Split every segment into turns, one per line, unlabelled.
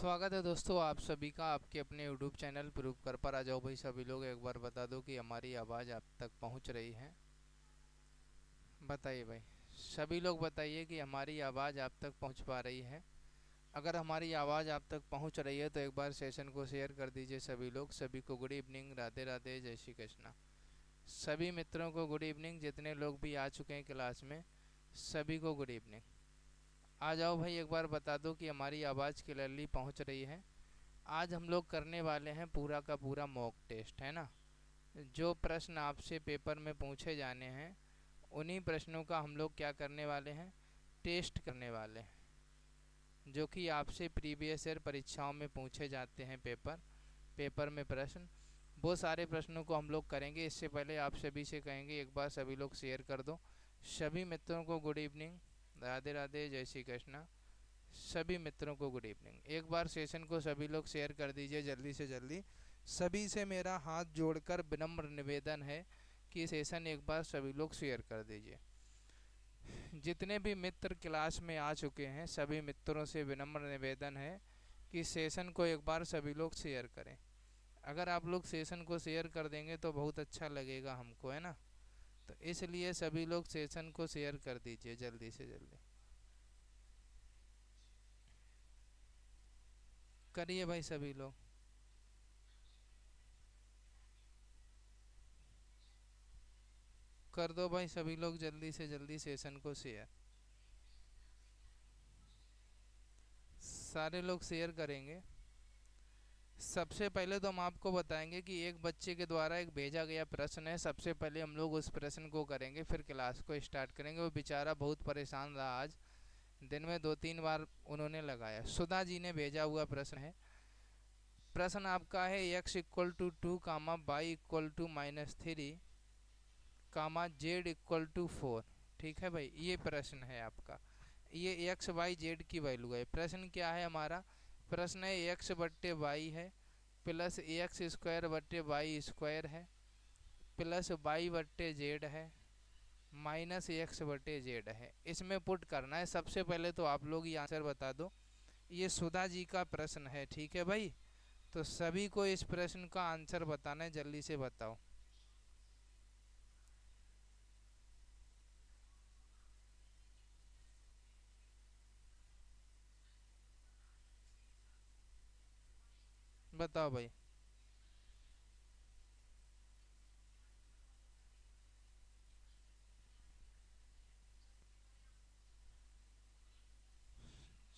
स्वागत है दोस्तों आप सभी का आपके अपने YouTube चैनल प्रूव कर पर। आ जाओ भाई सभी लोग, एक बार बता दो कि हमारी आवाज़ आप तक पहुंच रही है। बताइए भाई, सभी लोग बताइए कि हमारी आवाज़ आप तक पहुंच पा रही है। अगर हमारी आवाज़ आप तक पहुंच रही है तो एक बार सेशन को शेयर कर दीजिए सभी लोग। सभी को गुड इवनिंग, राधे राधे, जय श्री कृष्णा। सभी मित्रों को गुड इवनिंग, जितने लोग भी आ चुके हैं क्लास में सभी को गुड इवनिंग। आ जाओ भाई, एक बार बता दो कि हमारी आवाज़ क्लियरली पहुंच रही है। आज हम लोग करने वाले हैं पूरा का पूरा मॉक टेस्ट, है ना। जो प्रश्न आपसे पेपर में पूछे जाने हैं उन्हीं प्रश्नों का हम लोग क्या करने वाले हैं, टेस्ट करने वाले हैं। जो कि आपसे प्रीवियस ईयर परीक्षाओं में पूछे जाते हैं पेपर में प्रश्न, वो सारे प्रश्नों को हम लोग करेंगे। इससे पहले आप सभी से कहेंगे एक बार सभी लोग शेयर कर दो। सभी मित्रों को गुड इवनिंग, राधे राधे, जय श्री कृष्णा। सभी मित्रों को गुड इवनिंग। एक बार सेशन को सभी लोग शेयर कर दीजिए जल्दी से जल्दी। सभी से मेरा हाथ जोड़कर विनम्र निवेदन है कि सेशन एक बार सभी लोग शेयर कर दीजिए। जितने भी मित्र क्लास में आ चुके हैं सभी मित्रों से विनम्र निवेदन है कि सेशन को एक बार सभी लोग शेयर करें। अगर आप लोग सेशन को शेयर कर देंगे तो बहुत अच्छा लगेगा हमको, है ना। तो इसलिए सभी लोग सेशन को शेयर कर दीजिए जल्दी से जल्दी। करिए भाई सभी लोग, कर दो भाई सभी लोग जल्दी से जल्दी सेशन को शेयर। सारे लोग शेयर करेंगे। सबसे पहले तो हम आपको बताएंगे कि एक बच्चे के द्वारा एक भेजा गया प्रश्न है। सबसे पहले हम लोग उस प्रश्न को करेंगे, फिर क्लास को स्टार्ट करेंगे। वो बेचारा बहुत परेशान रहा आज, दिन में 2-3 बार उन्होंने लगाया। सुधा जी ने भेजा हुआ प्रश्न है। प्रश्न आपका है x = 2 कामा y = -3 कामा z = 4। ठीक है भाई, ये प्रश्न है आपका। ये एक्स वाई जेड की वैल्यू है। प्रश्न क्या है हमारा, प्रश्न है एक्स बट्टे वाई है प्लस x² / y² है प्लस y बट्टे जेड है माइनस x बट्टे जेड है। इसमें पुट करना है। सबसे पहले तो आप लोग ये आंसर बता दो। ये सुधा जी का प्रश्न है, ठीक है भाई। तो सभी को इस प्रश्न का आंसर बताना है, जल्दी से बताओ। बताओ भाई।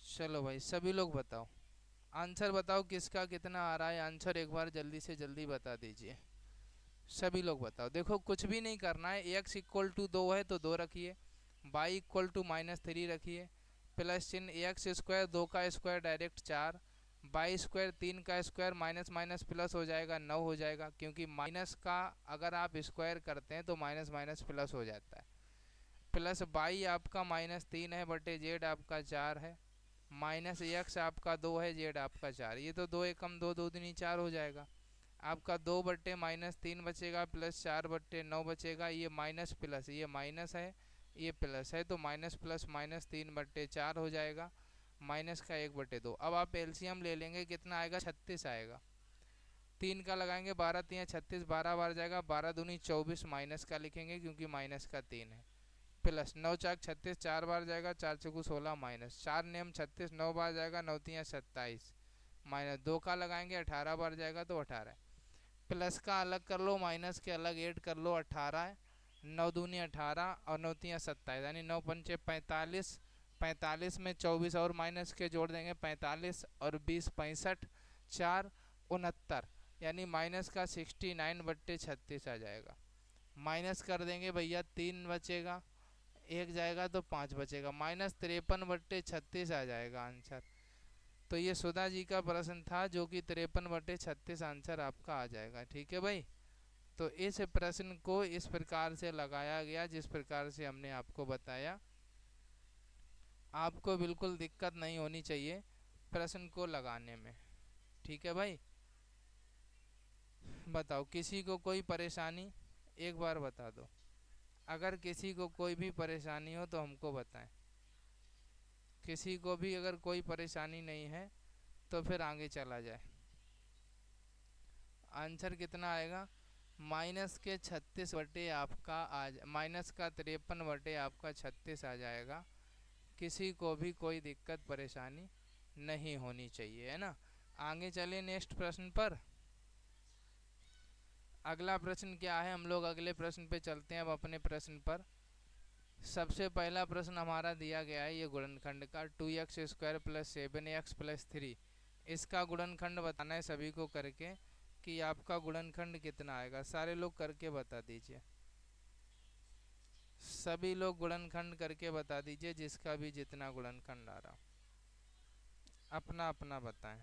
चलो भाई सभी लोग बताओ, आंसर बताओ किसका कितना आ रहा है। आंसर एक बार जल्दी से जल्दी बता दीजिए। सभी लोग बताओ। देखो कुछ भी नहीं करना है। x = 2 है तो 2 रखिए, y = -3 रखिए, प्लस चिन्ह x² 2 का स्क्वायर डायरेक्ट 4, y² 3 का स्क्वायर माइनस माइनस प्लस हो जाएगा 9 हो जाएगा, क्योंकि माइनस का अगर आप स्क्वायर करते हैं तो माइनस माइनस प्लस हो जाता है। प्लस y आपका -3 है बटे जेड आपका 4 है, माइनस x आपका 2 है, जेड आपका 4। ये तो 2 एकम 2, 2 दूनी 4 हो जाएगा। आपका 2 बट्टे -3 बचेगा प्लस 4 बट्टे 9 बचेगा। ये माइनस प्लस, ये माइनस है, ये प्लस है, तो माइनस प्लस माइनस 3 बट्टे 4 हो जाएगा, माइनस का 1/2। अब आप एलसीएम ले लेंगे, कितना आएगा, 36 आएगा। 3 का लगाएंगे, 12 3 36, 12 बार जाएगा, 12 दूनी 24, माइनस का लिखेंगे क्योंकि माइनस का 3 है, प्लस 9 चाक 36, 4 बार जाएगा, 4 चौकू 16, माइनस 4 नेम 36, 9 बार जाएगा, 9 3 27, माइनस 2 का लगाएंगे, 18 बार जाएगा तो 18। प्लस का अलग कर लो, माइनस के अलग ऐड कर लो, 18, 9 दूनी 18 और 9 3 27, यानी 9 पंचे 45, 45 में 24 और माइनस के जोड़ देंगे, 45 और 20 65, 4 69, यानी माइनस का 69/36 आ जाएगा। माइनस कर देंगे भैया, 3 बचेगा, 1 जाएगा तो 5 बचेगा, -53/36 आ जाएगा आंसर। तो ये सुधा जी का प्रश्न था जो कि 53/36 आंसर आपका आ जाएगा। ठीक है भाई। तो इस प्रश्न को इस प्रकार से लगाया गया जिस प्रकार से हमने आपको बताया। आपको बिल्कुल दिक्कत नहीं होनी चाहिए प्रश्न को लगाने में। ठीक है भाई। बताओ किसी को कोई परेशानी, एक बार बता दो। अगर किसी को कोई भी परेशानी हो तो हमको बताएं। किसी को भी अगर कोई परेशानी नहीं है तो फिर आगे चला जाए। आंसर कितना आएगा, माइनस के 36 बटे आपका माइनस का 53 बटे आपका 36 आ जाएगा। किसी को भी कोई दिक्कत परेशानी नहीं होनी चाहिए, है ना। आगे चले नेक्स्ट प्रश्न पर। अगला प्रश्न क्या है, हम लोग अगले प्रश्न पे चलते हैं अब अपने प्रश्न पर। सबसे पहला प्रश्न हमारा दिया गया है ये गुणनखंड का 2x² + 7x + 3। इसका गुणनखंड बताना है सभी को करके कि आपका गुणनखंड कितना आएगा। सारे लोग करके बता दीजिए, सभी लोग गुणनखंड करके बता दीजिए, जिसका भी जितना गुणनखंड आ रहा अपना अपना बताएं।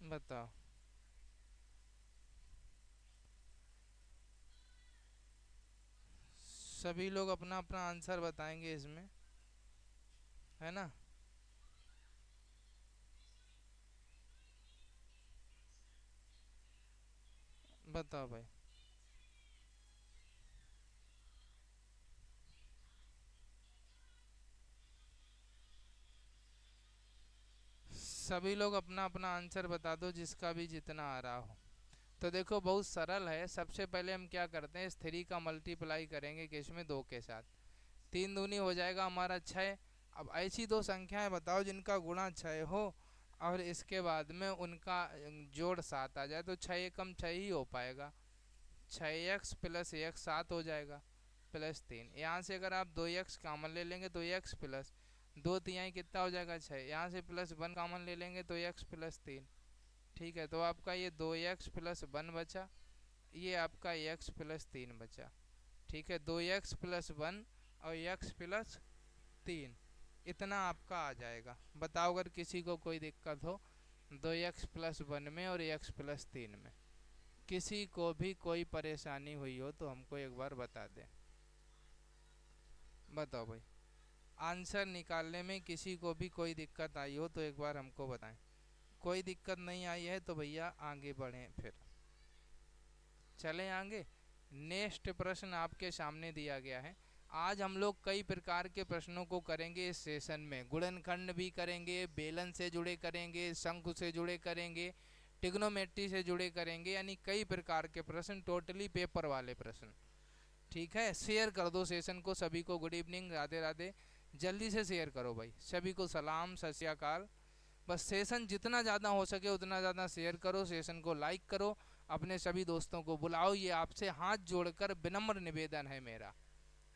बताओ, सभी लोग अपना अपना आंसर बताएंगे इसमें, है ना। बताओ भाई। सभी लोग अपना अपना आंसर बता दो, जिसका भी जितना आ रहा हो। तो देखो बहुत सरल है। सबसे पहले हम क्या करते हैं, इस 3 का मल्टीप्लाई करेंगे किसमें, 2 के साथ। 3 दूनी हो जाएगा हमारा 6। अब ऐसी दो संख्याएं बताओ जिनका गुणा 6 हो और इसके बाद में उनका जोड़ 7 आ जाए, तो 6 एकम 6 ही हो पाएगा। 6x + 1 7 हो जाएगा, +3। यहाँ से अगर आप 2x कॉमन ले लेंगे तो x प्लस 2 तिहाई कितना हो जाएगा 6। यहाँ से +1 कॉमन ले लेंगे तो x + 3। ठीक है, तो आपका ये 2x + 1 बचा, ये आपका x + 3 बचा। ठीक है, 2x + 1 और x + 3 इतना आपका आ जाएगा। बताओ अगर किसी को कोई दिक्कत हो 2x + 1 में और x + 3 में, किसी को भी कोई परेशानी हुई हो तो हमको एक बार बता दें। बताओ भाई, आंसर निकालने में किसी को भी कोई दिक्कत आई हो तो एक बार हमको बताएं। कोई दिक्कत नहीं आई है तो भैया आगे बढ़ें, फिर चलें आगे। नेक्स्ट प्रश्न आपके सामने दिया गया है। आज हम लोग कई प्रकार के प्रश्नों को करेंगे इस सेशन में। गुणनखंड भी करेंगे, बेलन से जुड़े करेंगे, शंकु से जुड़े करेंगे, ट्रिग्नोमेट्री से जुड़े करेंगे, यानी कई प्रकार के प्रश्न, टोटली पेपर वाले प्रश्न। ठीक है, शेयर कर दो सेशन को सभी को। Good evening, Radhe Radhe. जल्दी से शेयर करो भाई, सभी को सलाम, सत श्री अकाल। बस सेशन जितना ज़्यादा हो सके उतना ज़्यादा शेयर करो, सेशन को लाइक करो, अपने सभी दोस्तों को बुलाओ। ये आपसे हाथ जोड़कर विनम्र निवेदन है मेरा,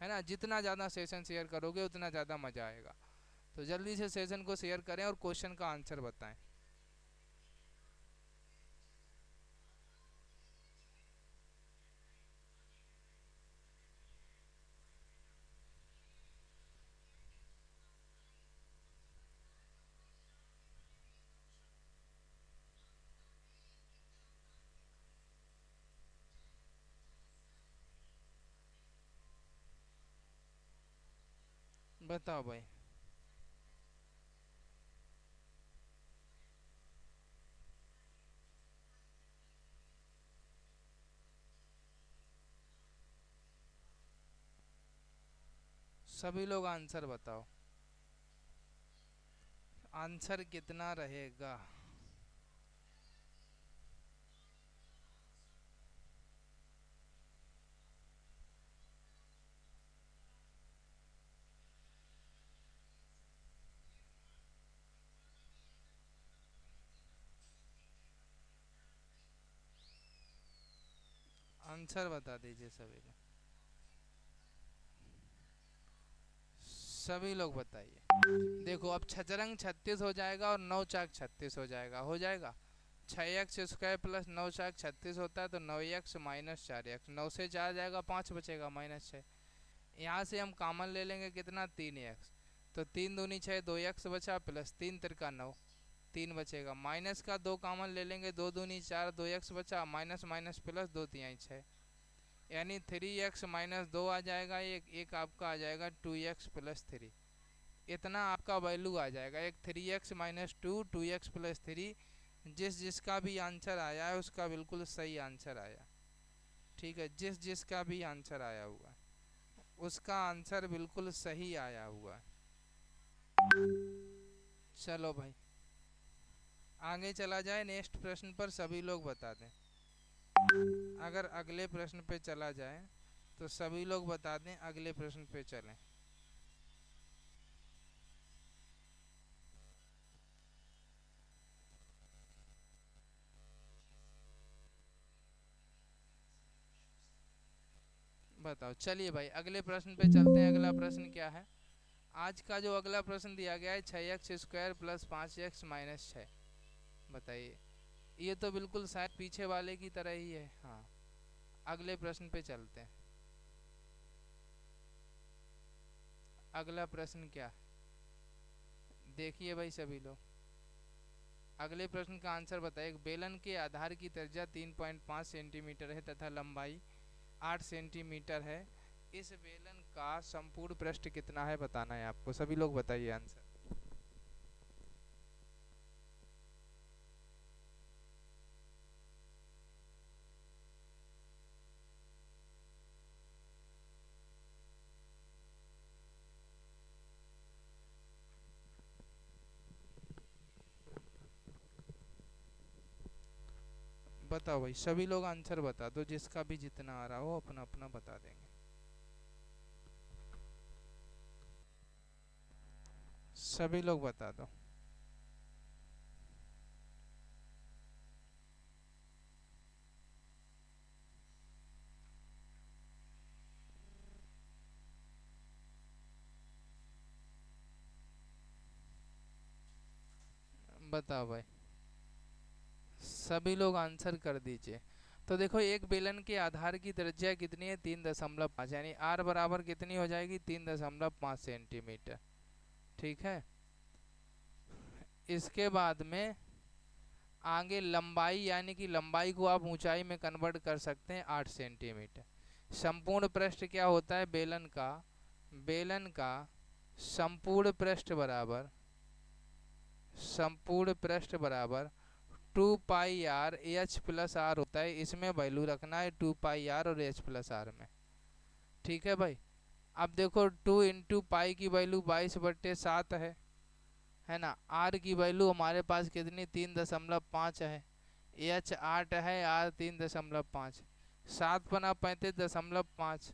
है ना। जितना ज़्यादा सेशन शेयर करोगे उतना ज़्यादा मज़ा आएगा। तो जल्दी से सेशन को शेयर करें और क्वेश्चन का आंसर बताएं। बताओ भाई। सभी लोग आंसर बताओ, आंसर कितना रहेगा। आंसर बता दीजिए सभी लोग, सभी लोग बताइए। देखो अब छचरंग 36 हो जाएगा और 9 चाक 36 हो जाएगा, हो जाएगा। 6x² + 9 चाक 36 होता है, तो 9x - 4x, 9 से 4 जाएगा 5 बचेगा -6। यहाँ से हम कॉमन ले लेंगे कितना, 3x, तो 3 दूनी 6, 2x बचा, +3 तिरका 9, 3 बचेगा। माइनस का 2 कॉमन ले लेंगे, 2 दूनी 4, 2x बचा, माइनस माइनस प्लस 2 तिहाई 6, यानी 3x - 2 आ जाएगा। एक आपका आ जाएगा 2x + 3। इतना आपका वैल्यू आ जाएगा। एक 3x - 2, 2x + 3। जिसका भी आंसर आया है उसका बिल्कुल सही आंसर आया। ठीक है, जिस जिसका भी आंसर आया हुआ उसका आंसर बिल्कुल सही आया हुआ है। चलो भाई आगे चला जाए नेक्स्ट प्रश्न पर, सभी लोग बता दें। अगर अगले प्रश्न पे चला जाए तो सभी लोग बता दें, अगले प्रश्न पे चलें। बताओ, चलिए भाई अगले प्रश्न पे चलते हैं। अगला प्रश्न क्या है? आज का जो अगला प्रश्न दिया गया है 6x² प्लस 5x माइनस 6। बताइए, ये तो बिल्कुल शायद पीछे वाले की तरह ही है। हाँ, अगले प्रश्न पे चलते हैं। अगला प्रश्न क्या, देखिए भाई सभी लोग, अगले प्रश्न का आंसर बताइए। एक बेलन के आधार की त्रिज्या 3.5 सेंटीमीटर है तथा लंबाई 8 सेंटीमीटर है। इस बेलन का संपूर्ण पृष्ठ कितना है बताना है आपको। सभी लोग बताइए आंसर। बताओ भाई, सभी लोग आंसर बता दो, जिसका भी जितना आ रहा हो अपना अपना बता देंगे। सभी लोग बता दो। बताओ भाई, सभी लोग आंसर कर दीजिए। तो देखो, एक बेलन के आधार की त्रिज्या कितनी है? 3.5, यानी आर बराबर कितनी हो जाएगी? 3.5 सेंटीमीटर। ठीक है, इसके बाद में आगे लंबाई, यानी कि लंबाई को आप ऊंचाई में कन्वर्ट कर सकते हैं, 8 सेंटीमीटर। संपूर्ण पृष्ठ क्या होता है बेलन का? बेलन का संपूर्ण पृष्ठ बराबर, संपूर्ण पृष्ठ बराबर 2 पाई आर एच प्लस आर होता है। इसमें वैल्यू रखना है 2 पाई आर और एच प्लस आर में। ठीक है भाई, अब देखो 2 × पाई की वैल्यू 22/7 है ना। आर की वैल्यू हमारे पास कितनी? 3.5 है। एच 8 है, आर 3.5। 7×5 = 35।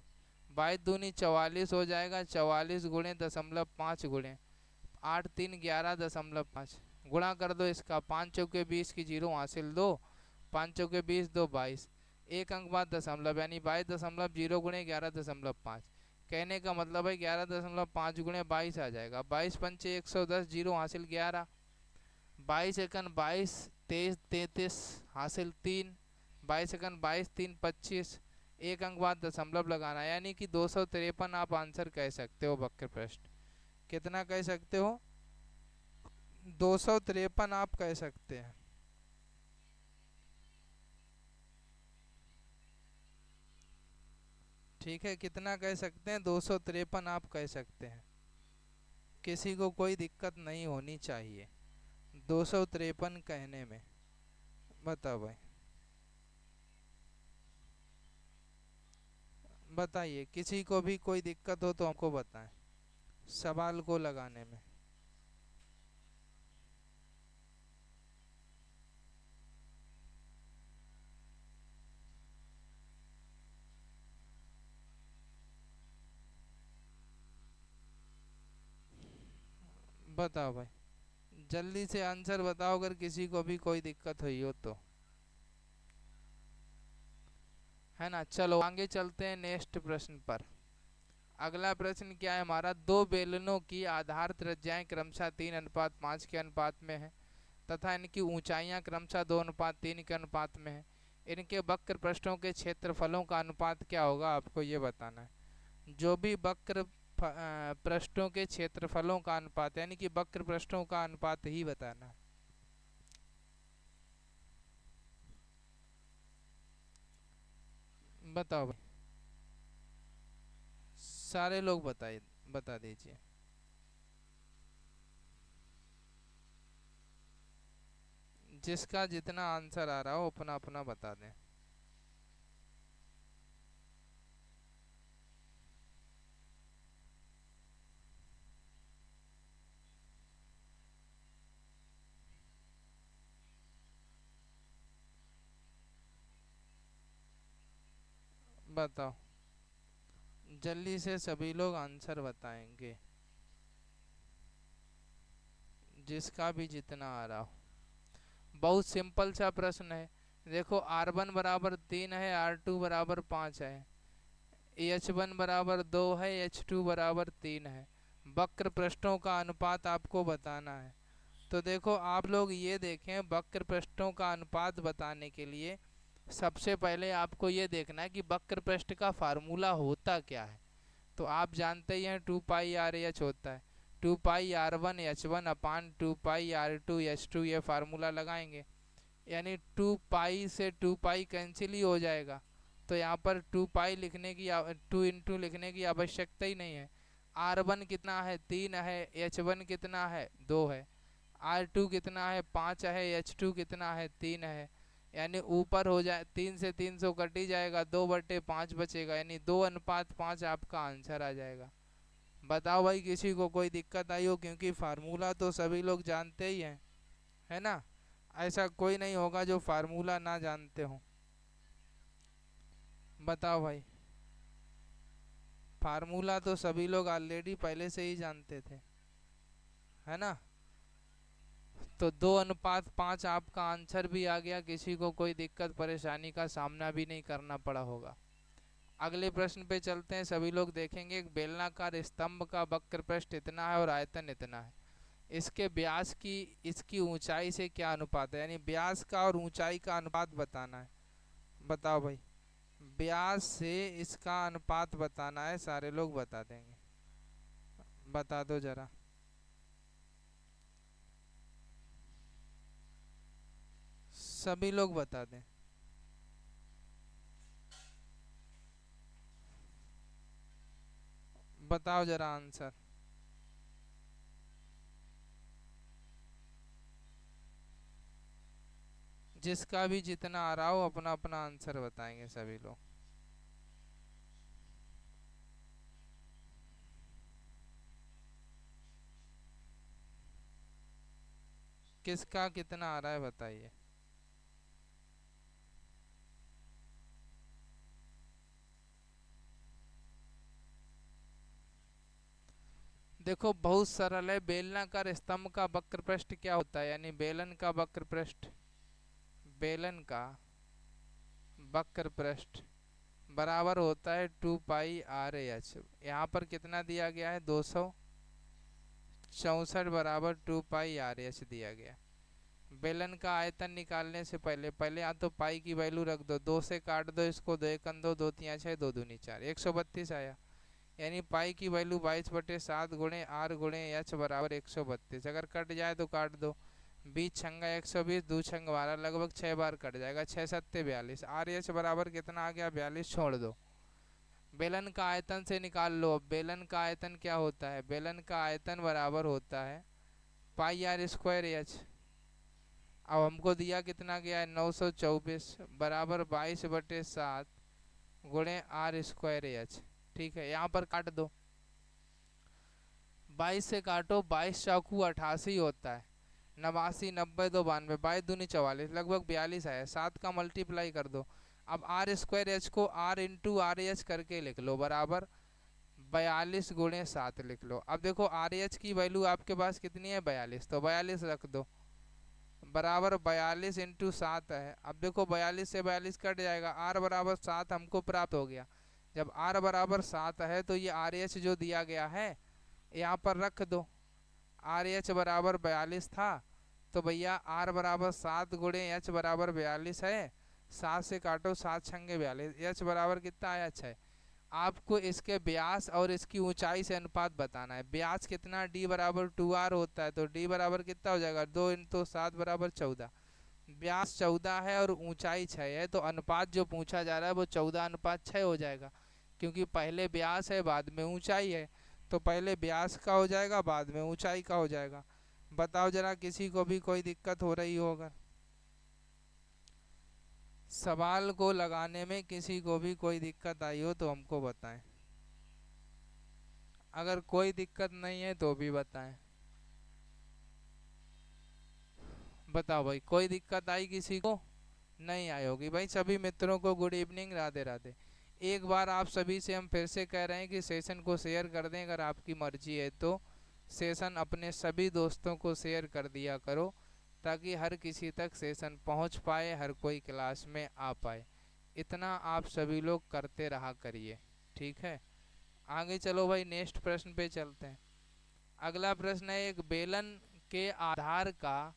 22×2 = 44 हो जाएगा। 44 × 0.5 गुणे 8×3 = 11.5। गुणा कर दो इसका, 5 × 4 = 20 की जीरो हासिल 2, 5 × 4 = 20, 2 22, एक अंक बाद दशमलव, यानी 22.0 गुणे 11.5। कहने का मतलब है 11.5 गुणे 22 आ जाएगा। 22×5 = 110, जीरो हासिल 11, 22 × 1 = 22, 23 33 हासिल 3, 22 × 22 3 25, एक अंक बाद दशमलव लगाना, यानी कि 253 आप आंसर कह सकते हो वक्र पृष्ठ। कितना कह सकते हो? 253 आप कह सकते हैं। ठीक है, कितना कह सकते हैं? 253 आप कह सकते हैं। किसी को कोई दिक्कत नहीं होनी चाहिए 253 कहने में। बताओ भाई, बताइए, किसी को भी कोई दिक्कत हो तो हमको बताएं सवाल को लगाने में। बताओ भाई, जल्दी से आंसर बताओ अगर किसी को भी कोई दिक्कत हुई हो तो, है ना। चलो आगे चलते हैं नेक्स्ट प्रश्न पर। अगला प्रश्न क्या है हमारा? दो बेलनों की आधार त्रिज्याएं क्रमशः 3:5 के अनुपात में है तथा इनकी ऊंचाइयां क्रमशः 2:3 के अनुपात में है। इनके वक्र पृष्ठों के क्षेत्रफलों का अनुपात क्या होगा? आपको ये बताना है। जो भी वक्र पृष्ठों के क्षेत्रफलों का अनुपात, यानी कि वक्र पृष्ठों का अनुपात ही बताना है। बताओ भाई, सारे लोग बताइए, बता दीजिए। जिसका जितना आंसर आ रहा हो अपना अपना बता दें। बताओ, जल्दी से सभी लोग आंसर बताएंगे, जिसका भी जितना आ रहा हो। बहुत सिंपल सा प्रश्न है। देखो R1 बराबर 3 है, R2 बराबर 5 है, H1 बराबर 2 है, H2 बराबर 3 है। वक्र पृष्ठों का अनुपात आपको बताना है। तो देखो आप लोग ये देखें, वक्र पृष्ठों का अनुपात बताने के लिए सबसे पहले आपको ये देखना है कि वक्र पृष्ठ का फार्मूला होता क्या है। तो आप जानते ही हैं 2πr(h) होता है। 2πr1h1 अपान 2πr2h2, ये फार्मूला लगाएंगे, यानी 2π से 2π कैंसिल ही हो जाएगा। तो यहाँ पर 2π लिखने की 2 इंटू लिखने की आवश्यकता ही नहीं है। R1 कितना है 3 है, H1 कितना है 2 है, R2 कितना है 5 है, H2 कितना है 3 है। यानी ऊपर हो जाए 3 से 300 कट ही जाएगा, 2/5 बचेगा, यानी 2:5 आपका आंसर आ जाएगा। बताओ भाई किसी को कोई दिक्कत आई हो, क्योंकि फार्मूला तो सभी लोग जानते ही हैं, है ना। ऐसा कोई नहीं होगा जो फार्मूला ना जानते हो। बताओ भाई, फार्मूला तो सभी लोग ऑलरेडी पहले से ही जानते थे, है ना। तो 2:5 आपका आंसर भी आ गया, किसी को कोई दिक्कत परेशानी का सामना भी नहीं करना पड़ा होगा। अगले प्रश्न पे चलते हैं। सभी लोग देखेंगे, एक बेलनाकार स्तंभ का वक्र पृष्ठ इतना है और आयतन इतना है, इसके व्यास की इसकी ऊंचाई से क्या अनुपात है, यानी व्यास का और ऊंचाई का अनुपात बताना है। बताओ भाई, व्यास से इसका अनुपात बताना है, सारे लोग बता देंगे, बता दो जरा। सभी लोग बता दें। बताओ जरा आंसर। जिसका भी जितना आ रहा हो अपना अपना आंसर बताएंगे सभी लोग। किसका कितना आ रहा है बताइए। देखो बहुत सरल है, बेलनाकार स्तंभ का वक्र पृष्ठ क्या होता है, यानी बेलन का वक्र पृष्ठ, बेलन का वक्र पृष्ठ बराबर होता है 2πr(h). यहाँ पर कितना दिया गया है 264 बराबर 2πr(h) दिया गया। बेलन का आयतन निकालने से पहले पहले या तो पाई की वैल्यू रख दो, 2 से काट दो इसको, 2 1 2, 2 3 6, 2 दूनी 4, 132 आया। यानी पाई की वैल्यू 22/7 गुणे r गुणे h बराबर 132। अगर कट जाए तो काट दो, 20 × 120, 2 × 12, लगभग 6 बार कट जाएगा, 6 7 42, RH बराबर कितना आ गया 42, छोड़ दो। बेलन का आयतन से निकाल लो। अब बेलन का आयतन क्या होता है, बेलन का आयतन बराबर होता है πr² अब हमको दिया कितना गया है 924 बराबर 22/7 गुणे r²h। ठीक है, यहाँ पर काट दो, 22 से काटो, 22 चाकू 88 होता है, 89 90 2 92, 22 दूनी 44, लगभग 42 आया। 7 का मल्टीप्लाई कर दो। अब r²h को r इंटू आर एच करके लिख लो, बराबर 42 गुणे 7 लिख लो। अब देखो RH की वैल्यू आपके पास कितनी है 42, तो 42 रख दो, बराबर 42 इंटू 7 है। अब देखो 42 से 42 कट जाएगा, r बराबर 7 हमको प्राप्त हो गया। जब r बराबर 7 है तो ये RH जो दिया गया है यहाँ पर रख दो। RH बराबर 42 था, तो भैया r बराबर 7 गुणे h बराबर 42 है, 7 से काटो, 7 छंगे 42, h बराबर कितना आया 6। आपको इसके व्यास और इसकी ऊंचाई से अनुपात बताना है। व्यास कितना d बराबर 2r होता है, तो d बराबर कितना हो जाएगा 2 × 7 बराबर 14। व्यास 14 है और ऊंचाई 6 है, तो अनुपात जो पूछा जा रहा है वो 14:6 हो जाएगा, क्योंकि पहले व्यास है बाद में ऊंचाई है, तो पहले व्यास का हो जाएगा बाद में ऊंचाई का हो जाएगा। बताओ जरा किसी को भी कोई दिक्कत हो रही हो, अगर सवाल को लगाने में किसी को भी कोई दिक्कत आई हो तो हमको बताएं। अगर कोई दिक्कत नहीं है तो भी बताएं। बताओ भाई, कोई दिक्कत आई किसी को? नहीं आई होगी भाई। सभी मित्रों को गुड इवनिंग, राधे राधे। एक बार आप सभी से हम फिर से कह रहे हैं कि सेशन को शेयर कर दें, अगर आपकी मर्जी है तो सेशन अपने सभी दोस्तों को शेयर कर दिया करो, ताकि हर किसी तक सेशन पहुंच पाए, हर कोई क्लास में आ पाए। इतना आप सभी लोग करते रहा करिए, ठीक है। आगे चलो भाई, नेक्स्ट प्रश्न पे चलते हैं। अगला प्रश्न है, एक बेलन के आधार का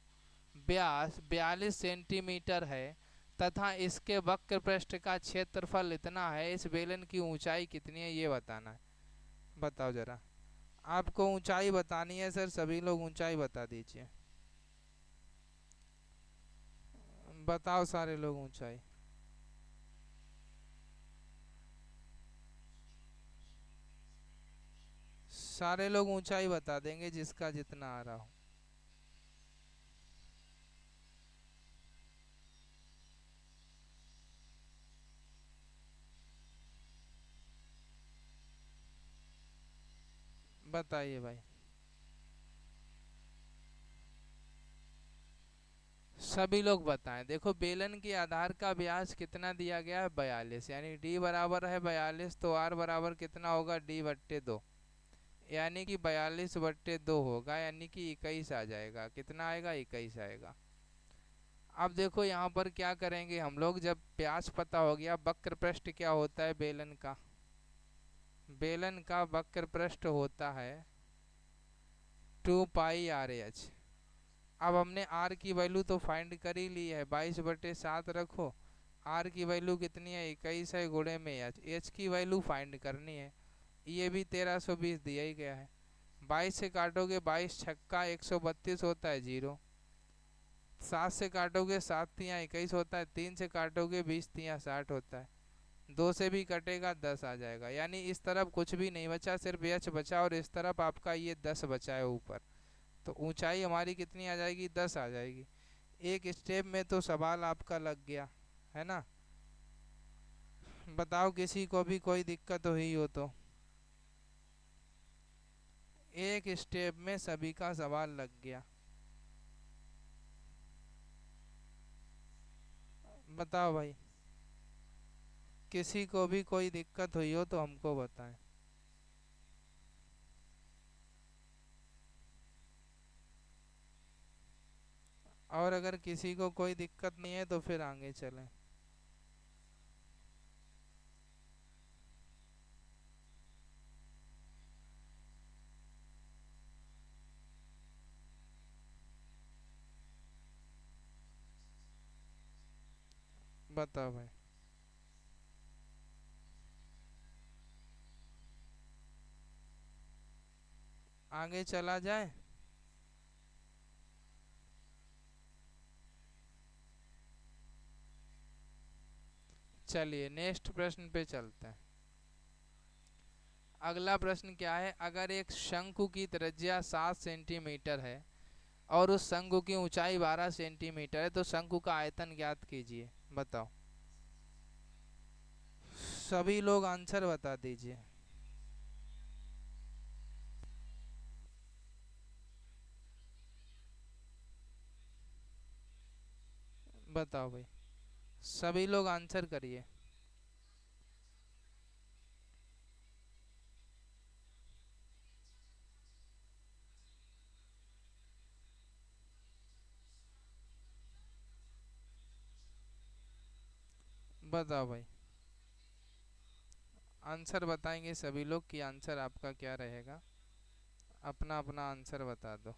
व्यास 42 सेंटीमीटर है तथा इसके वक्र पृष्ठ का क्षेत्रफल इतना है, इस बेलन की ऊंचाई कितनी है ये बताना है। बताओ जरा, आपको ऊंचाई बतानी है सर, सभी लोग ऊंचाई बता दीजिए। बताओ सारे लोग ऊंचाई। सारे लोग ऊंचाई बता देंगे जिसका जितना आ रहा हो। बताइए भाई। सभी लोग बताएं। देखो, बेलन के आधार का व्यास कितना दिया गया है, 42, यानी डी बराबर है 42, तो आर बराबर कितना होगा, डी बट्टे 2, यानी कि 42/2 होगा, यानी कि 21 आ जाएगा। कितना आएगा, 21 आएगा। अब देखो यहाँ पर क्या करेंगे हम लोग, जब व्यास पता हो गया, वक्र पृष्ठ क्या होता है बेलन का, बेलन का वक्र पृष्ठ होता है 2πRH। अब हमने आर की वैल्यू तो फाइंड कर ही ली है, 22/7 रखो। आर की वैल्यू कितनी है, 21 है, गुणे में एच, एच की वैल्यू फाइंड करनी है। ये भी 1320 दिया ही गया है। 22 से काटोगे 22 छक्का 132 होता है, जीरो। 7 से काटोगे 7 तियाँ 21 होता है, 3 से काटोगे 20 तियाँ 60 होता है, 2 से भी कटेगा 10 आ जाएगा। यानी इस तरफ कुछ भी नहीं बचा, सिर्फ एच बचा, और इस तरफ आपका ये 10 बचा है ऊपर। तो ऊंचाई हमारी कितनी आ जाएगी, 10 आ जाएगी। एक स्टेप में तो सवाल आपका लग गया है ना। बताओ किसी को भी कोई दिक्कत हुई हो तो। एक स्टेप में सभी का सवाल लग गया। बताओ भाई, किसी को भी कोई दिक्कत हुई हो तो हमको बताएं। और अगर किसी को कोई दिक्कत नहीं है तो फिर आगे चलें। बताओ भाई। आगे चला जाए। चलिए नेक्स्ट प्रश्न पे चलते हैं। अगला प्रश्न क्या है, अगर एक शंकु की त्रिज्या 7 सेंटीमीटर है और उस शंकु की ऊंचाई 12 सेंटीमीटर है, तो शंकु का आयतन ज्ञात कीजिए। बताओ, सभी लोग आंसर बता दीजिए। बताओ भाई, सभी लोग आंसर करिए। बताओ भाई, आंसर बताएंगे सभी लोग कि आंसर आपका क्या रहेगा। अपना अपना आंसर बता दो।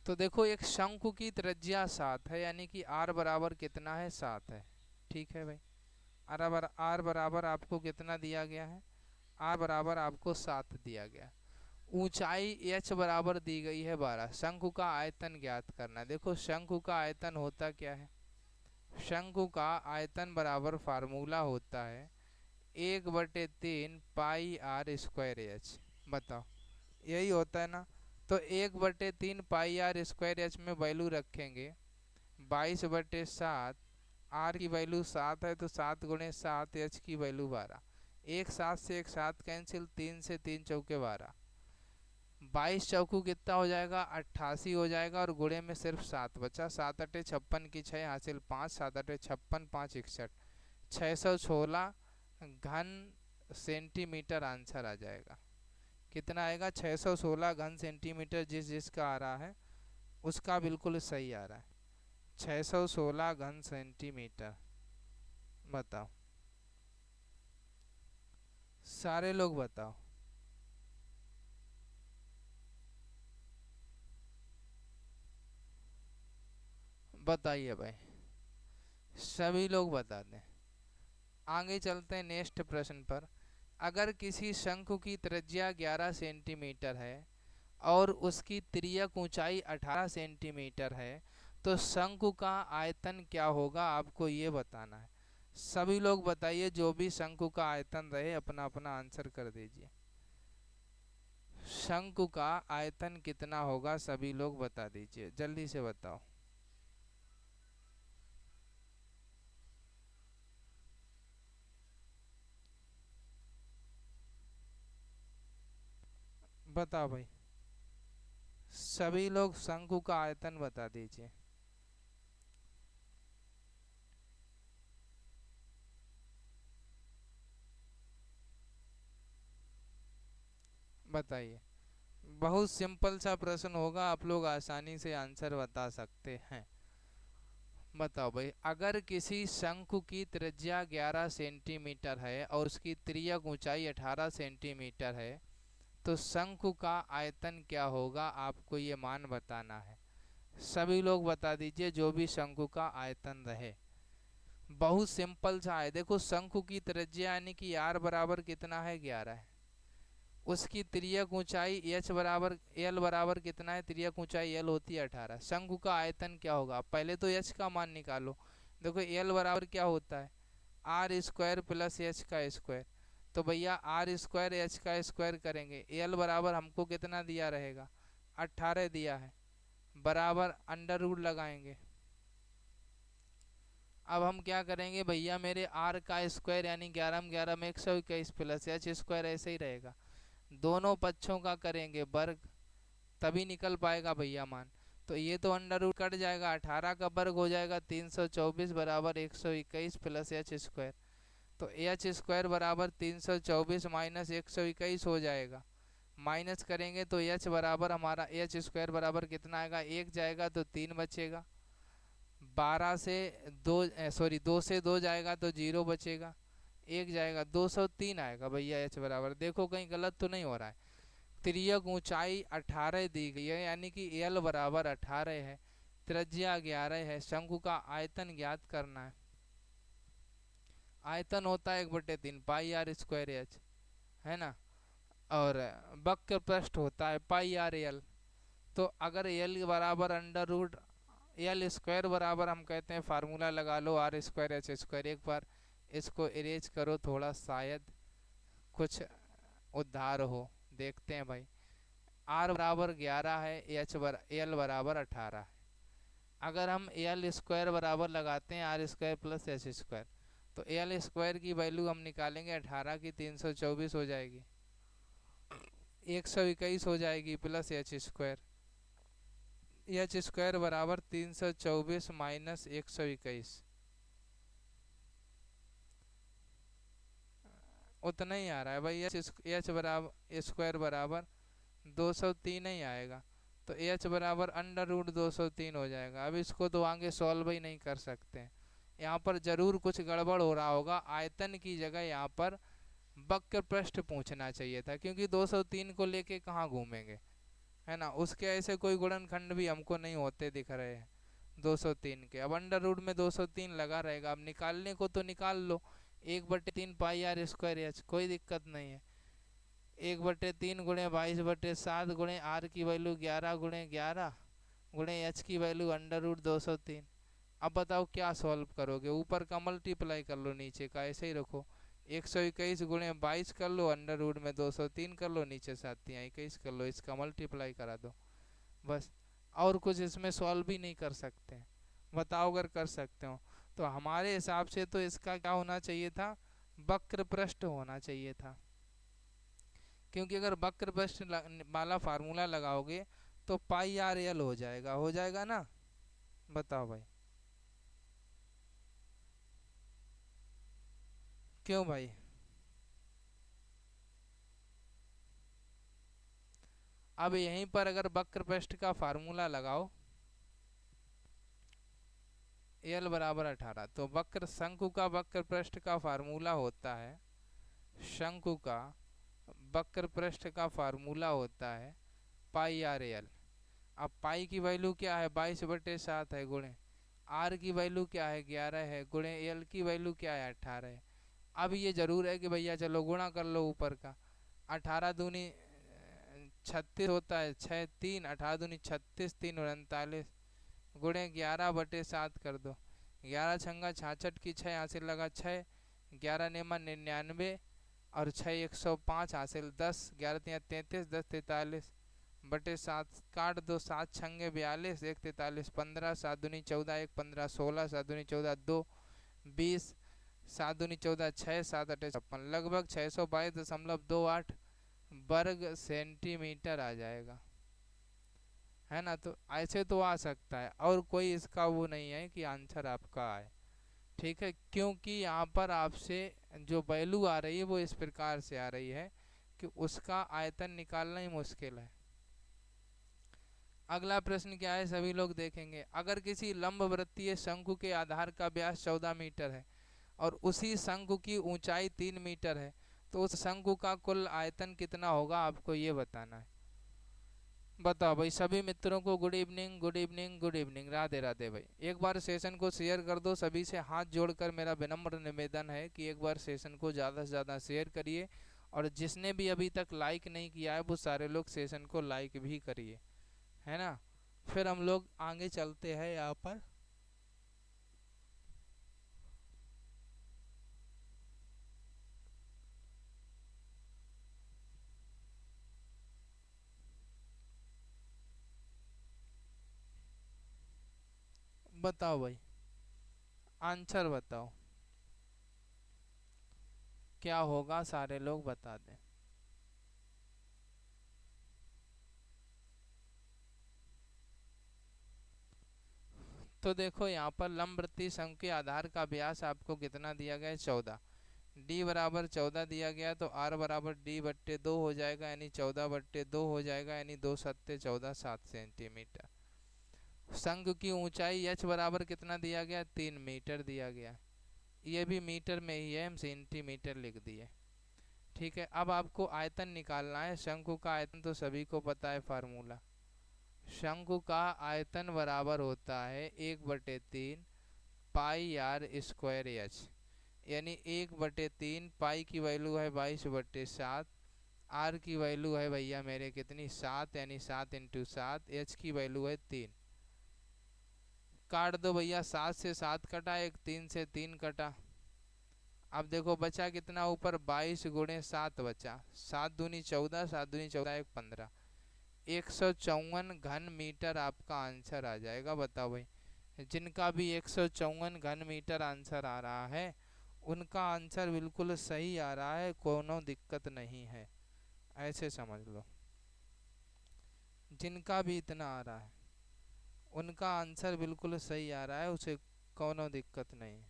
तो देखो, एक शंकु की त्रिज्या 7 है, यानी कि आर बराबर कितना है, 7 है। ठीक है भाई। आर बराबर आपको कितना दिया गया है, आर बराबर आपको 7 दिया गया। ऊंचाई एच बराबर दी गई है 12। शंकु का आयतन ज्ञात करना है। देखो, शंकु का आयतन होता क्या है, शंकु का आयतन बराबर फार्मूला होता है 1/3 πr²h। बताओ, यही होता है ना। तो 1/3 πr²h में वैल्यू रखेंगे 22/7। आर की वैल्यू 7 है, तो 7 × 7, एच की वैल्यू 12। एक 7 से एक 7 कैंसिल, 3 से 3 चौके 12। 22 चौकू कितना हो जाएगा 88 हो जाएगा, और गुणे में सिर्फ 7 बचा। 7 अटे 56 की 6 हासिल 5, 7 अटे 56, 5 61, 616 घन सेंटीमीटर आंसर आ जाएगा। कितना आएगा 616 घन सेंटीमीटर, जिस जिसका आ रहा है उसका बिल्कुल सही आ रहा है, 616 घन सेंटीमीटर। बताओ, सारे लोग बताओ। बताइए भाई, सभी लोग बता दें। आगे चलते हैं नेक्स्ट प्रश्न पर। अगर किसी शंकु की त्रिज्या 11 सेंटीमीटर है और उसकी तिर्यक ऊंचाई 18 सेंटीमीटर है, तो शंकु का आयतन क्या होगा, आपको ये बताना है। सभी लोग बताइए, जो भी शंकु का आयतन रहे अपना अपना आंसर कर दीजिए। शंकु का आयतन कितना होगा, सभी लोग बता दीजिए, जल्दी से बताओ। बताओ भाई, सभी लोग शंकु का आयतन बता दीजिए। बताइए, बहुत सिंपल सा प्रश्न होगा, आप लोग आसानी से आंसर बता सकते हैं। बताओ भाई, अगर किसी शंकु की त्रिज्या 11 सेंटीमीटर है और उसकी तिर्यक ऊंचाई 18 सेंटीमीटर है, तो शंकु का आयतन क्या होगा, आपको ये मान बताना है। सभी लोग बता दीजिए, जो भी शंकु का आयतन रहे। बहुत सिंपल सा है, देखो शंकु की त्रिज्या यानी कि आर बराबर कितना है 11 है, उसकी तिर्यक ऊंचाई एच बराबर एल बराबर कितना है, तिर्यक ऊंचाई एल होती है 18। शंकु का आयतन क्या होगा, पहले तो एच का मान निकालो। देखो एल बराबर क्या होता है, आर स्क्वायर प्लस एच का स्क्वायर। तो भैया आर स्क्वायर एच का स्क्वायर करेंगे, एल बराबर हमको कितना दिया रहेगा 18 दिया है, बराबर अंडर रूट लगाएंगे। अब हम क्या करेंगे भैया, मेरे आर का स्क्वायर यानी 11 में 11 में 121 प्लस एच स्क्वायर ऐसे ही रहेगा, दोनों पक्षों का करेंगे वर्ग, तभी निकल पाएगा भैया मान। तो ये तो अंडर रूट कट जाएगा, 18 का वर्ग हो जाएगा 324 बराबर 121 प्लस एच स्क्वायर। तो एच स्क्वायर बराबर 324 माइनस 121 हो जाएगा, माइनस करेंगे तो एच बराबर हमारा एच स्क्वायर बराबर कितना आएगा, एक जाएगा तो 3 बचेगा, 12 से 2 सॉरी 2 से 2 जाएगा तो 0 बचेगा, एक जाएगा 203 आएगा भैया एच बराबर। देखो कहीं गलत तो नहीं हो रहा है। तिर्यक ऊंचाई 18 दी गई है, यानी कि एल बराबर 18 है, त्रिज्या 11 है, शंकु का आयतन ज्ञात करना है। आयतन होता है 1/3 पाई आर स्क्वायर एच, है ना, और वक्र पृष्ठ होता है पाई आर एल। तो अगर एल बराबर अंडर रूट एल स्क्वायर बराबर, हम कहते हैं फार्मूला लगा लो आर स्क्वायर एच स्क्वायर। एक बार इसको इरेज करो थोड़ा, शायद कुछ उद्धार हो, देखते हैं भाई। आर बराबर 11 है, एल बराबर 18 है। अगर हम एल स्क्वायर बराबर लगाते हैं R square plus H square, तो एल स्क्वायर की वैल्यू हम निकालेंगे 18 की 324 हो जाएगी, 121 हो जाएगी plus H square, H square बराबर 324 माइनस 121, उतना ही आ रहा है भाई। एच बराबर स्क्वायर बराबर 203 ही आएगा, तो एच बराबर अंडर रूट 203 हो जाएगा। अब इसको तो आगे सॉल्व ही नहीं कर सकते हैं, यहाँ पर जरूर कुछ गड़बड़ हो रहा होगा। आयतन की जगह यहाँ पर वक्र पृष्ठ पूछना चाहिए था, क्योंकि 203 को लेके कहाँ घूमेंगे, है ना। उसके ऐसे कोई गुणनखंड भी हमको नहीं होते दिख रहे हैं 203 के। अब अंडर रूट में 203 लगा रहेगा, अब निकालने को तो निकाल लो, 1/3 पाई आर स्क्वायर एच, कोई दिक्कत नहीं है। 1/3 गुणे 22/7 गुणे आर की वैल्यू 11 गुणे 11 गुणे एच की वैल्यू अंडर रूट 203। अब बताओ क्या सॉल्व करोगे, ऊपर का मल्टीप्लाई कर लो, नीचे का ऐसे ही रखो, 121 गुणे 22 कर लो, अंडर रूट में 203 कर लो, नीचे 7×3=21 कर लो, इसका मल्टीप्लाई करा दो बस। और कुछ इसमें सॉल्व भी नहीं कर सकते हैं। बताओ अगर कर सकते हो तो। हमारे हिसाब से तो इसका क्या होना चाहिए था, वक्र पृष्ठ होना चाहिए था। क्योंकि अगर वक्र पृष्ठ वाला फार्मूला लगाओगे तो पाई आर एल हो जाएगा ना। बताओ भाई, क्यों भाई? अब यहीं पर अगर वक्र पृष्ठ का फार्मूला लगाओ, एल बराबर 18, तो वक्र शंकु का वक्र पृष्ठ का फार्मूला होता है, शंकु का वक्र पृष्ठ का फार्मूला होता है पाई आर एल। अब पाई की वैल्यू क्या है, 22/7 है, गुणे आर की वैल्यू क्या है, 11 है, गुणे एल की वैल्यू क्या है, 18 है। अब ये जरूर है कि भैया चलो गुणा कर लो ऊपर का। 18 दूनी 36 होता है, 6 3, 18 दूनी 36, 3 39, गुणे 11/7 कर दो। 11 छंगा 66 की 6 हासिल लगा 6, 11 नेमा 99 और 6 105 हासिल 10, 11 तिया 33, 10 43/7 काट दो, 7 छंगे 42, 1 43 15, 7 दूनी 14, 1 15 16, 7 दूनी 14 2 20, 7 दूनी 14 6, 7 8 56, लगभग 622.28 वर्ग सेंटीमीटर आ जाएगा, है ना। तो ऐसे तो आ सकता है, और कोई इसका वो नहीं है कि आंसर आपका आए। ठीक है, क्योंकि यहाँ पर आपसे जो वैल्यू आ रही है वो इस प्रकार से आ रही है कि उसका आयतन निकालना ही मुश्किल है। अगला प्रश्न क्या है, सभी लोग देखेंगे। अगर किसी लंबवृत्तीय शंकु के आधार का व्यास 14 मीटर है और उसी शंकु की ऊंचाई 3 मीटर है, तो उस शंकु का कुल आयतन कितना होगा, आपको ये बताना है। बताओ भाई, सभी मित्रों को good evening, good evening, good evening, Radhe Radhe भाई। एक बार सेशन को शेयर कर दो, सभी से हाथ जोड़कर मेरा विनम्र निवेदन है कि एक बार सेशन को ज़्यादा से ज़्यादा शेयर करिए, और जिसने भी अभी तक लाइक नहीं किया है वो सारे लोग सेशन को लाइक भी करिए, है ना। फिर हम लोग आगे चलते हैं यहाँ पर। बताओ भाई, आंसर बताओ क्या होगा, सारे लोग बता दें। तो देखो यहाँ पर लंबवृत्तीय शंकु के आधार का व्यास आपको कितना दिया गया है, 14। डी बराबर 14 दिया गया, तो आर बराबर D/2 हो जाएगा, यानी 14/2 हो जाएगा, यानी 2 सत्ते 14, 7 सेंटीमीटर। शंकु की ऊंचाई एच बराबर कितना दिया गया, 3 मीटर दिया गया। ये भी मीटर में ही है, हम सेंटीमीटर लिख दिए। ठीक है, अब आपको आयतन निकालना है। शंकु का आयतन तो सभी को पता है फार्मूला। शंकु का आयतन बराबर होता है 1/3 पाई आर स्क्वायर एच, यानी 1/3 पाई की वैल्यू है 22/7, आर की वैल्यू है भैया मेरे कितनी, 7, यानी 7 इंटू 7, एच की वैल्यू है 3। काट दो भैया, 7 से 7 कटा, एक 3 से 3 कटा। अब देखो बचा कितना ऊपर, 22 गुणे 7 बचा, 7 दूनी 14, 7 दूनी 14 1 15, 154 घन मीटर आपका आंसर आ जाएगा। बताओ भाई, जिनका भी 154 घन मीटर आंसर आ रहा है उनका आंसर बिल्कुल सही आ रहा है, कोनो दिक्कत नहीं है, ऐसे समझ लो। जिनका भी इतना आ रहा है उनका आंसर बिल्कुल सही आ रहा है, उसे कोनो दिक्कत नहीं है।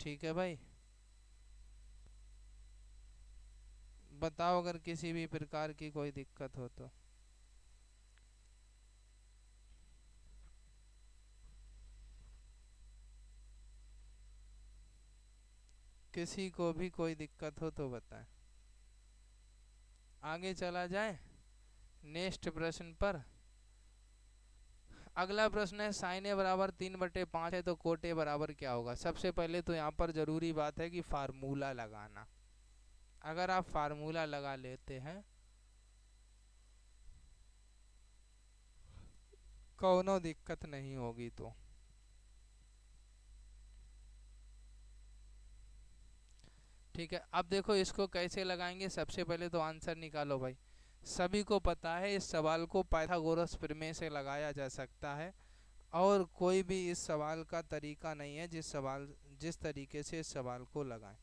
ठीक है भाई, बताओ अगर किसी भी प्रकार की कोई दिक्कत हो तो। किसी को भी कोई दिक्कत हो तो बताएं। आगे चला जाए नेक्स्ट प्रश्न पर। अगला प्रश्न है, साइन ए बराबर 3/5 है तो कोट ए बराबर क्या होगा। सबसे पहले तो यहाँ पर जरूरी बात है कि फार्मूला लगाना। अगर आप फार्मूला लगा लेते हैं कोनो दिक्कत नहीं होगी। तो ठीक है, अब देखो इसको कैसे लगाएंगे। सबसे पहले तो आंसर निकालो भाई। सभी को पता है इस सवाल को पाइथागोरस प्रमेय से लगाया जा सकता है, और कोई भी इस सवाल का तरीका नहीं है जिस तरीके से इस सवाल को लगाएं।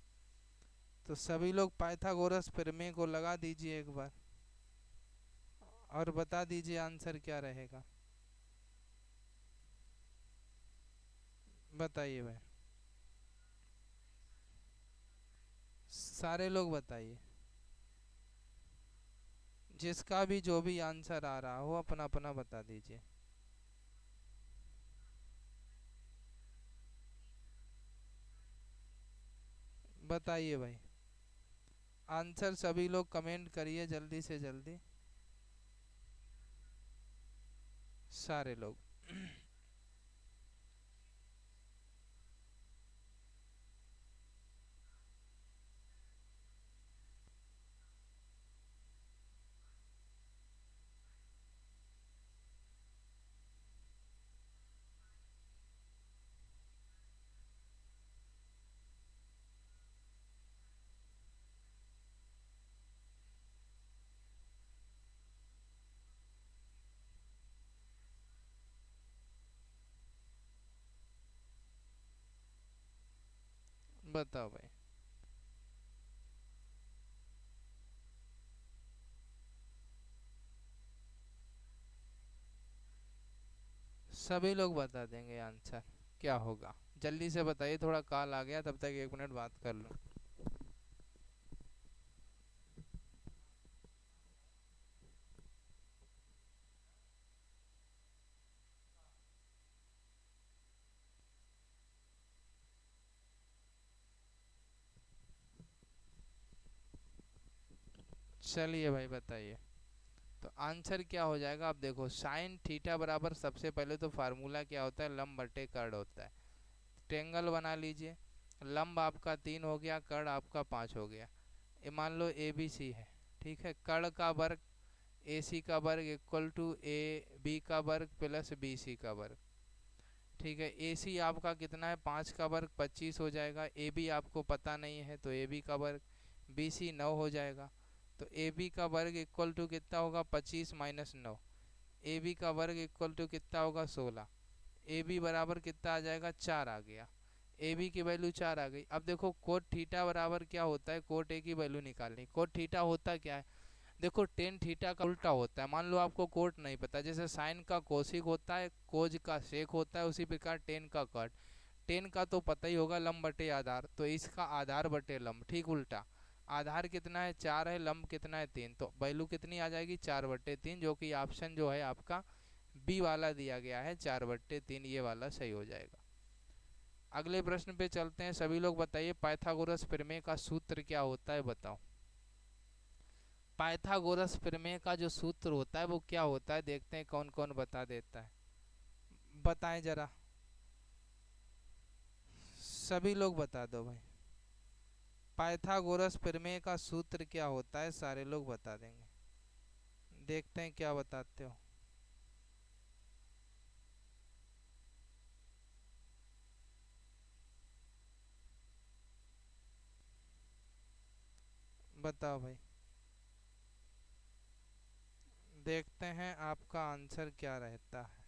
तो सभी लोग पाइथागोरस प्रमेय को लगा दीजिए एक बार और बता दीजिए आंसर क्या रहेगा। बताइए भाई, सारे लोग बताइए, जिसका भी जो भी आंसर आ रहा हो अपना अपना बता दीजिए। बताइए भाई, आंसर सभी लोग कमेंट करिए जल्दी से जल्दी, सारे लोग। बताओ भाई, सभी लोग बता देंगे आंसर क्या होगा। जल्दी से बताइए, थोड़ा कॉल आ गया, तब तक 1 मिनट बात कर लो। चलिए भाई बताइए। तो आंसर क्या हो जाएगा, आप देखो साइन थीटा बराबर, सबसे पहले तो फार्मूला क्या होता है, लंब बटे कर्ण होता है। ट्रेंगल बना लीजिए, लंब आपका 3 हो गया, कर्ण आपका 5 हो गया। ये मान लो ए बी सी है, ठीक है। कर्ण का वर्ग ए सी का वर्ग इक्वल टू ए बी का वर्ग प्लस बी सी का वर्ग, ठीक है। ए सी आपका कितना है, 5 का वर्ग 25 हो जाएगा। ए बी आपको पता नहीं है तो ए बी का वर्ग, बी सी 9 हो जाएगा। तो ए बी का वर्ग इक्वल टू कितना होगा, 25 माइनस 9। ए बी का वर्ग इक्वल टू कितना होगा, 16। ए बी बराबर कितना आ जाएगा, 4 आ गया। ए बी की वैल्यू 4 आ गई। अब देखो कोट थीटा बराबर क्या होता है, कोट ए की वैल्यू निकालनी। कोट थीटा होता क्या है, देखो टेन थीटा का उल्टा होता है। मान लो आपको कोट नहीं पता, जैसे साइन का कोसिक होता है, कोज का सेक होता है, उसी प्रकार टेन का कट। टेन का तो पता ही होगा, लंब बटे आधार, तो इसका आधार बटे लंब, ठीक उल्टा। आधार कितना है, 4 है, लंब कितना है, 3, तो वैल्यू कितनी आ जाएगी, 4/3, जो कि ऑप्शन जो है आपका बी वाला दिया गया है, 4/3, ये वाला सही हो जाएगा। अगले प्रश्न पे चलते हैं, सभी लोग बताइए पाइथागोरस प्रमेय का सूत्र क्या होता है, बताओ। पाइथागोरस प्रमेय का जो सूत्र होता है वो क्या होता है, देखते हैं कौन कौन बता देता है। बताएं जरा, सभी लोग बता दो भाई। पाइथागोरस प्रमेय का सूत्र क्या होता है, सारे लोग बता देंगे। देखते हैं क्या बताते हो। बताओ भाई, देखते हैं आपका आंसर क्या रहता है।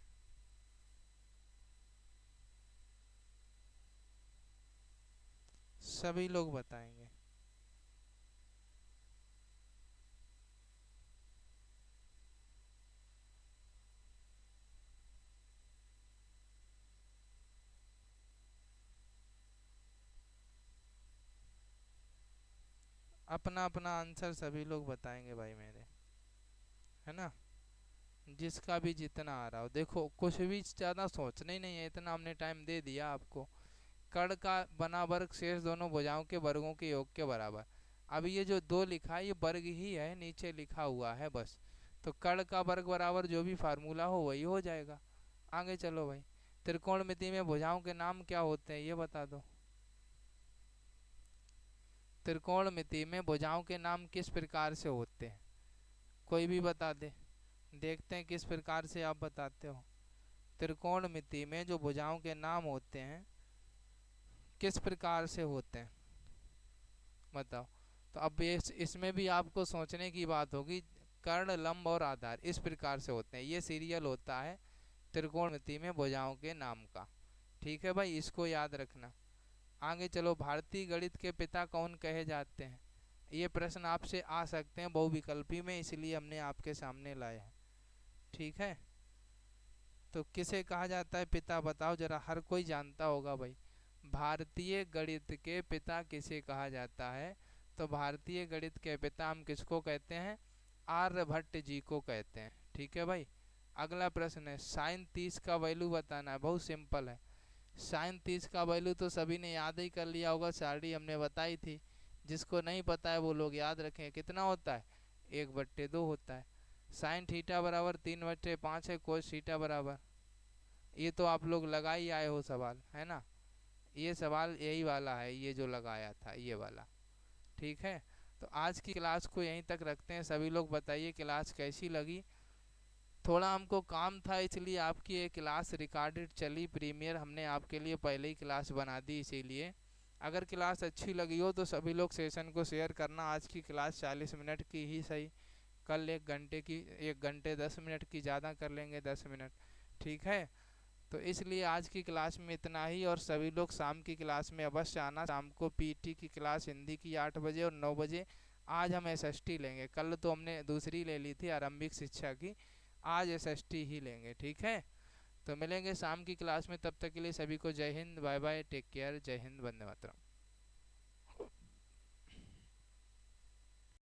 सभी लोग बताएंगे। अपना अपना आंसर सभी लोग बताएंगे भाई मेरे, है ना। जिसका भी जितना आ रहा हो, देखो कुछ भी ज़्यादा सोचना ही नहीं है, इतना हमने टाइम दे दिया आपको। कर्ण का बना वर्ग शेष दोनों भुजाओं के वर्गों के योग के बराबर। अब ये जो दो लिखा है ये वर्ग ही है, नीचे लिखा हुआ है बस। तो कर्ण का वर्ग बराबर जो भी फार्मूला हो वही हो जाएगा। आगे चलो भाई, त्रिकोणमिति में भुजाओं के नाम क्या होते हैं ये बता दो। त्रिकोणमिति में भुजाओं के नाम किस प्रकार से होते हैं, कोई भी बता दे, देखते हैं किस प्रकार से आप बताते हो। त्रिकोणमिति में जो भुजाओं के नाम होते हैं किस प्रकार से होते हैं, बताओ। तो अब इसमें भी आपको सोचने की बात होगी। कर्ण, लंब और आधार इस प्रकार से होते हैं, ये सीरियल होता है त्रिकोणमिति में भुजाओं के नाम का। ठीक है भाई, इसको याद रखना। आगे चलो, भारतीय गणित के पिता कौन कहे जाते हैं? ये प्रश्न आपसे आ सकते हैं बहुविकल्पी में, इसलिए हमने आपके सामने लाए हैं। ठीक है, तो किसे कहा जाता है पिता, बताओ जरा, हर कोई जानता होगा भाई। भारतीय गणित के पिता किसे कहा जाता है? तो भारतीय गणित के पिता हम किसको कहते हैं? आर्यभट्ट जी को कहते हैं। ठीक है भाई। अगला प्रश्न है, साइन 30 का वैल्यू बताना है। बहुत सिंपल है। साइन 30 का वैल्यू तो सभी ने याद ही कर लिया होगा, सारी हमने बताई थी। जिसको नहीं पता है वो लोग याद रखें, कितना होता है? 1/2 होता है। साइन थीटा बराबर 3/5 है। कोस थीटा बराबर, ये तो आप लोग लगा ही आए हो सवाल, है ना? ये सवाल यही वाला है, ये जो लगाया था ये वाला। ठीक है, तो आज की क्लास को यहीं तक रखते हैं। सभी लोग बताइए क्लास कैसी लगी। थोड़ा हमको काम था, इसलिए आपकी ये क्लास रिकॉर्डेड चली प्रीमियर, हमने आपके लिए पहले ही क्लास बना दी इसीलिए। अगर क्लास अच्छी लगी हो तो सभी लोग सेशन को शेयर करना। आज की क्लास 40 मिनट की ही सही, कल 1 घंटे की, 1 घंटे 10 मिनट की ज़्यादा कर लेंगे, 10 मिनट। ठीक है, तो इसलिए आज की क्लास में इतना ही। और सभी लोग शाम की क्लास में अवश्य आना। शाम को पीटी की क्लास हिंदी की 8 बजे और 9 बजे। आज हम एसएसटी लेंगे, कल तो हमने दूसरी ले ली थी आरंभिक शिक्षा की, आज एसएसटी ही लेंगे। ठीक है, तो मिलेंगे शाम की क्लास में। तब तक के लिए सभी को Jai Hind, bye bye, take care, Jai Hind, Vande Mataram.